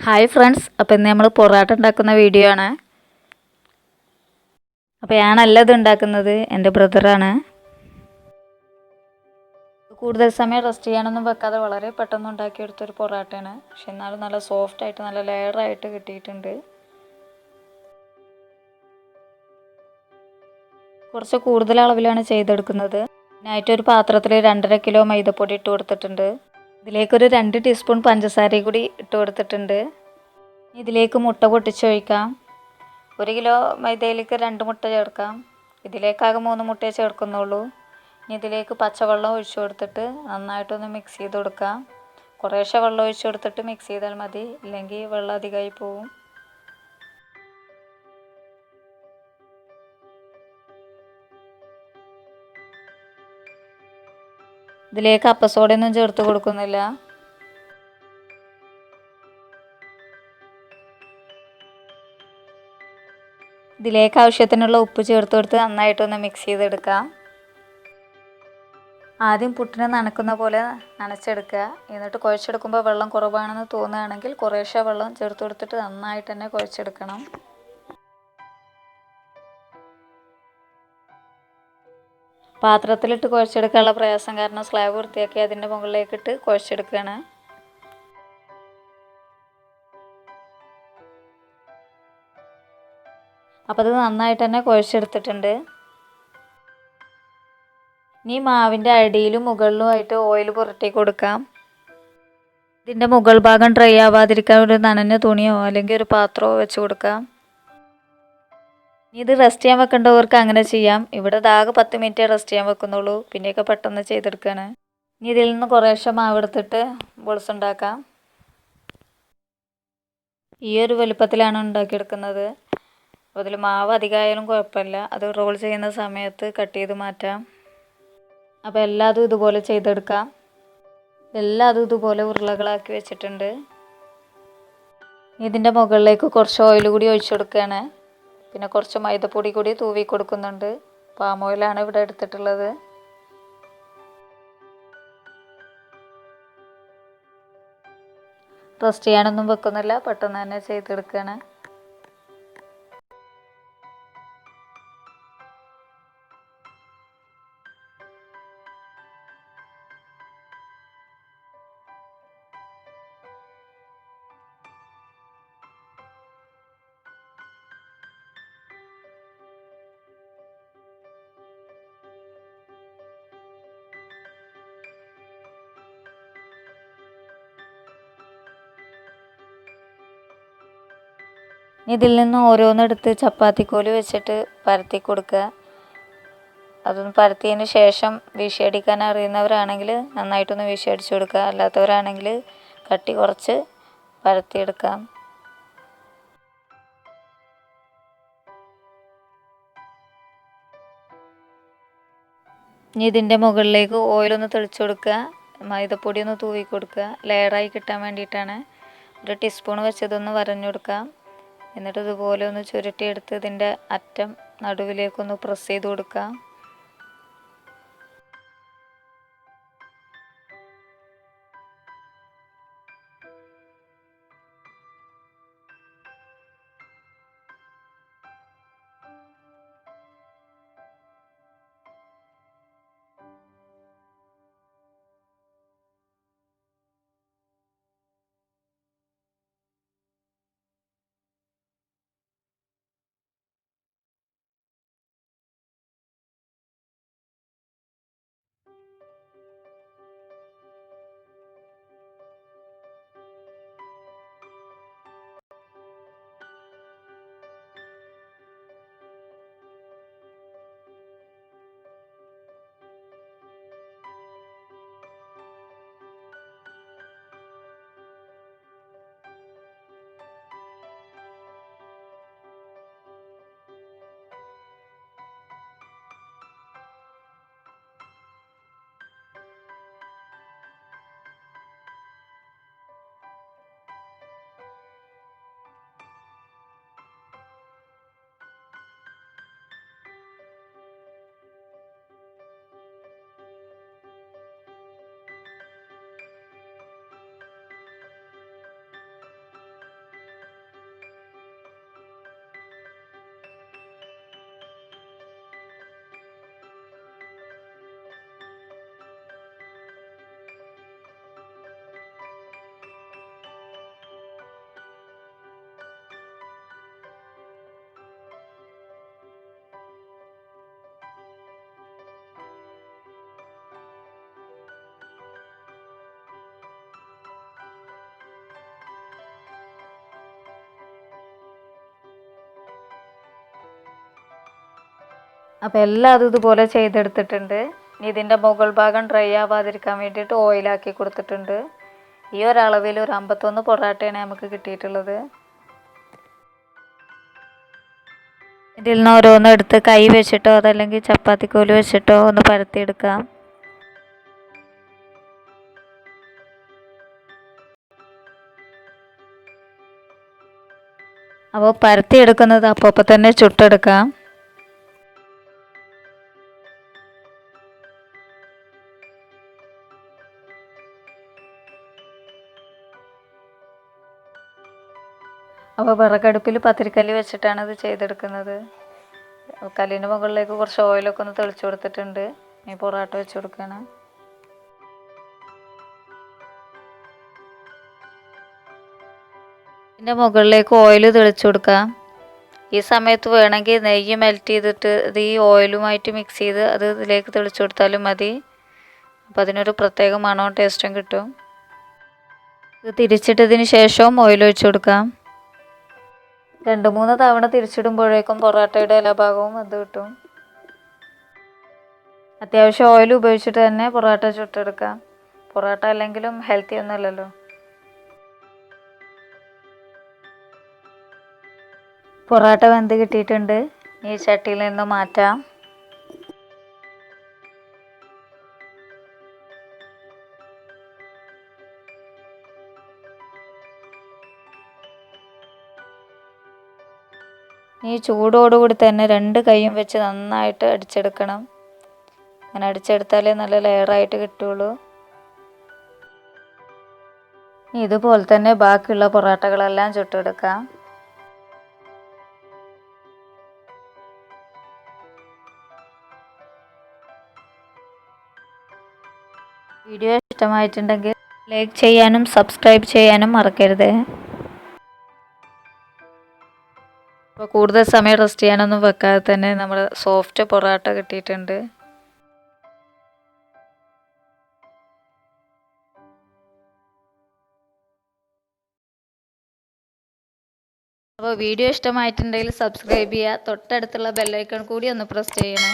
Hi friends, അപ്പോൾ ഇന്ന് നമ്മൾ പൊറാട്ട ഉണ്ടാക്കുന്ന വീഡിയോ ആണ്. അപ്പോൾ ഞാനല്ല ഇത് ഉണ്ടാക്കുന്നത്, എൻ്റെ ബ്രദറാണ്. കൂടുതൽ സമയം റെസ്റ്റ് ചെയ്യാനൊന്നും വെക്കാതെ വളരെ പെട്ടെന്ന് ഉണ്ടാക്കിയെടുത്തൊരു പൊറാട്ടയാണ്. പക്ഷെ എന്നാലും നല്ല സോഫ്റ്റായിട്ട് നല്ല ലെയറായിട്ട് കിട്ടിയിട്ടുണ്ട്. കുറച്ച് കൂടുതൽ അളവിലാണ് ചെയ്തെടുക്കുന്നത്. അതിനായിട്ടൊരു പാത്രത്തിൽ 2.5 കിലോ മൈദപ്പൊടി ഇട്ട് കൊടുത്തിട്ടുണ്ട്. ഇതിലേക്കൊരു 2 ടീസ്പൂൺ പഞ്ചസാരയും കൂടി ഇട്ട് കൊടുത്തിട്ടുണ്ട്. ഇതിലേക്ക് മുട്ട പൊട്ടിച്ചൊഴിക്കാം. 1 കിലോ മൈദയിലേക്ക് 2 മുട്ട ചേർക്കാം. ഇതിലേക്കാകെ 3 മുട്ടയെ ചേർക്കുന്നുള്ളൂ. ഇനി ഇതിലേക്ക് പച്ചവെള്ളം ഒഴിച്ചു കൊടുത്തിട്ട് നന്നായിട്ടൊന്ന് മിക്സ് ചെയ്ത് കൊടുക്കാം. കുറേശ്ശെ വെള്ളം ഒഴിച്ചു കൊടുത്തിട്ട് മിക്സ് ചെയ്താൽ മതി, ഇല്ലെങ്കിൽ വെള്ളം അധികമായി പോവും. ഇതിലേക്ക് അപ്പസോഡയൊന്നും ചേർത്ത് കൊടുക്കുന്നില്ല. ഇതിലേക്ക് ആവശ്യത്തിനുള്ള ഉപ്പ് ചേർത്ത് കൊടുത്ത് നന്നായിട്ടൊന്ന് മിക്സ് ചെയ്തെടുക്കാം. ആദ്യം പുട്ടിനെ നനക്കുന്ന പോലെ നനച്ചെടുക്കുക. എന്നിട്ട് കുഴച്ചെടുക്കുമ്പോൾ വെള്ളം കുറവാണെന്ന് തോന്നുകയാണെങ്കിൽ കുറേശ്ശെ വെള്ളം ചേർത്ത് കൊടുത്തിട്ട് നന്നായിട്ട് തന്നെ കുഴച്ചെടുക്കണം. പാത്രത്തിലിട്ട് കുഴച്ചെടുക്കാനുള്ള പ്രയാസം കാരണം സ്ലാബ് വൃത്തിയാക്കി അതിൻ്റെ മുകളിലേക്കിട്ട് കുഴച്ചെടുക്കുകയാണ്. അപ്പോൾ അത് നന്നായിട്ട് തന്നെ കുഴച്ചെടുത്തിട്ടുണ്ട്. ഇനി മാവിൻ്റെ അടിയിലും മുകളിലുമായിട്ട് ഓയിൽ പുരട്ടി കൊടുക്കാം. ഇതിൻ്റെ മുകൾ ഭാഗം ഡ്രൈ ആവാതിരിക്കാൻ ഒരു നനഞ്ഞ തുണിയോ അല്ലെങ്കിൽ ഒരു പാത്രമോ വെച്ച് കൊടുക്കാം. ഇനി ഇത് റെസ്റ്റ് ചെയ്യാൻ വെക്കേണ്ടവർക്ക് അങ്ങനെ ചെയ്യാം. ഇവിടെ ആകെ 10 മിനിറ്റ് റെസ്റ്റ് ചെയ്യാൻ വെക്കുന്നുള്ളൂ, പിന്നെയൊക്കെ പെട്ടെന്ന് ചെയ്തെടുക്കുകയാണ്. ഇനി ഇതിൽ നിന്ന് കുറേശ്ശെ മാവ് എടുത്തിട്ട് ബോൾസ് ഉണ്ടാക്കാം. ഈ ഒരു വലുപ്പത്തിലാണ് ഉണ്ടാക്കിയെടുക്കുന്നത്. അപ്പോൾ അതിൽ മാവ് അധികമായാലും കുഴപ്പമില്ല, അത് റോൾ ചെയ്യുന്ന സമയത്ത് കട്ട് ചെയ്ത് മാറ്റാം. അപ്പോൾ എല്ലാതും ഇതുപോലെ ചെയ്തെടുക്കാം. എല്ലാതും ഇതുപോലെ ഉരുളകളാക്കി വെച്ചിട്ടുണ്ട്. ഇതിൻ്റെ മുകളിലേക്ക് കുറച്ച് ഓയിൽ കൂടി ഒഴിച്ചു കൊടുക്കുകയാണ്. പിന്നെ കുറച്ച് മൈദപ്പൊടി കൂടി തൂവി കൊടുക്കുന്നുണ്ട്. പാം ഓയിലാണ് ഇവിടെ എടുത്തിട്ടുള്ളത്. റെസ്റ്റ് ചെയ്യാനൊന്നും വെക്കുന്നില്ല, പെട്ടെന്ന് തന്നെ ചെയ്തെടുക്കുകയാണ്. ഇതിൽ നിന്ന് ഓരോന്നെടുത്ത് ചപ്പാത്തിക്കോല് വെച്ചിട്ട് പരത്തി കൊടുക്കുക. അതൊന്ന് പരത്തിയതിന് ശേഷം വീശിയടിക്കാൻ അറിയുന്നവരാണെങ്കിൽ നന്നായിട്ടൊന്ന് വീശിയടിച്ചു കൊടുക്കുക. അല്ലാത്തവരാണെങ്കിൽ കട്ടി കുറച്ച് പരത്തിയെടുക്കാം. ഇനി ഇതിൻ്റെ മുകളിലേക്ക് ഓയിലൊന്ന് തെളിച്ചു കൊടുക്കുക. മൈദപ്പൊടി ഒന്ന് തൂവി കൊടുക്കുക. ലെയറായി കിട്ടാൻ വേണ്ടിയിട്ടാണ്. 1 ടീസ്പൂൺ വെച്ചതൊന്ന് വരഞ്ഞു കൊടുക്കാം. എന്നിട്ട് ഇതുപോലെ ഒന്ന് ചുരുട്ടിയെടുത്ത് ഇതിൻ്റെ അറ്റം നടുവിലേക്കൊന്ന് പ്രസ് ചെയ്ത് കൊടുക്കാം. അപ്പോൾ എല്ലാം ഇതുപോലെ ചെയ്തെടുത്തിട്ടുണ്ട്. ഇനി ഇതിൻ്റെ മുകൾ ഭാഗം ഡ്രൈ ആവാതിരിക്കാൻ വേണ്ടിയിട്ട് ഓയിലാക്കി കൊടുത്തിട്ടുണ്ട്. ഈ ഒരളവിൽ ഒരു 51 പൊറാട്ടയാണ് നമുക്ക് കിട്ടിയിട്ടുള്ളത്. ഇതിൽ നിന്ന് ഓരോന്ന് എടുത്ത് കൈ വെച്ചിട്ടോ അതല്ലെങ്കിൽ ചപ്പാത്തിക്കോല് വെച്ചിട്ടോ ഒന്ന് പരത്തിയെടുക്കാം. അപ്പോൾ പരത്തിയെടുക്കുന്നത് അപ്പോൾ തന്നെ ചുട്ടെടുക്കാം. അപ്പോൾ വിറകടുപ്പിൽ പത്തിരിക്കല്ല് വെച്ചിട്ടാണ് ഇത് ചെയ്തെടുക്കുന്നത്. കല്ലിൻ്റെ മുകളിലേക്ക് കുറച്ച് ഓയിലൊക്കെ ഒന്ന് തെളിച്ചു കൊടുത്തിട്ടുണ്ട്. ഈ പൊറാട്ട വെച്ച് കൊടുക്കുകയാണ്. ഇതിൻ്റെ മുകളിലേക്ക് ഓയിൽ തെളിച്ചു കൊടുക്കാം. ഈ സമയത്ത് വേണമെങ്കിൽ നെയ്യ് മെൽറ്റ് ചെയ്തിട്ട് ഇത് ഈ ഓയിലുമായിട്ട് മിക്സ് ചെയ്ത് അത് ഇതിലേക്ക് തെളിച്ചു കൊടുത്താലും മതി. അപ്പോൾ അതിനൊരു പ്രത്യേക മണവും ടേസ്റ്റും കിട്ടും. ഇത് തിരിച്ചിട്ടതിന് ശേഷവും ഓയിൽ ഒഴിച്ചു കൊടുക്കാം. 2-3 തവണ തിരിച്ചിടുമ്പോഴേക്കും പൊറാട്ടയുടെ എല്ലാ ഭാഗവും അത് കിട്ടും. അത്യാവശ്യം ഓയിൽ ഉപയോഗിച്ചിട്ട് തന്നെ പൊറാട്ട ചുട്ടെടുക്കാം. പൊറാട്ട അല്ലെങ്കിലും ഹെൽത്തി ഒന്നുമല്ലല്ലോ. പൊറാട്ട വെന്ത് കിട്ടിയിട്ടുണ്ട്. ഈ ചട്ടിയിൽ നിന്ന് മാറ്റാം. ഈ ചൂടോടുകൂടി തന്നെ 2 കൈയും വെച്ച് നന്നായിട്ട് അടിച്ചെടുക്കണം. അങ്ങനെ അടിച്ചെടുത്താലേ നല്ല ലെയറായിട്ട് കിട്ടുള്ളൂ. ഇതുപോലെ തന്നെ ബാക്കിയുള്ള പൊറാട്ടകളെല്ലാം ചുട്ടെടുക്കാം. വീഡിയോ ഇഷ്ടമായിട്ടുണ്ടെങ്കിൽ ലൈക്ക് ചെയ്യാനും സബ്സ്ക്രൈബ് ചെയ്യാനും മറക്കരുത്. അപ്പോൾ കൂടുതൽ സമയം റെസ്റ്റ് ചെയ്യാനൊന്നും വെക്കാതെ തന്നെ നമ്മൾ സോഫ്റ്റ് പൊറാട്ട കിട്ടിയിട്ടുണ്ട്. അപ്പോൾ വീഡിയോ ഇഷ്ടമായിട്ടുണ്ടെങ്കിൽ സബ്സ്ക്രൈബ് ചെയ്യുക. തൊട്ടടുത്തുള്ള ബെല്ലൈക്കൺ കൂടി ഒന്ന് പ്രസ് ചെയ്യണേ.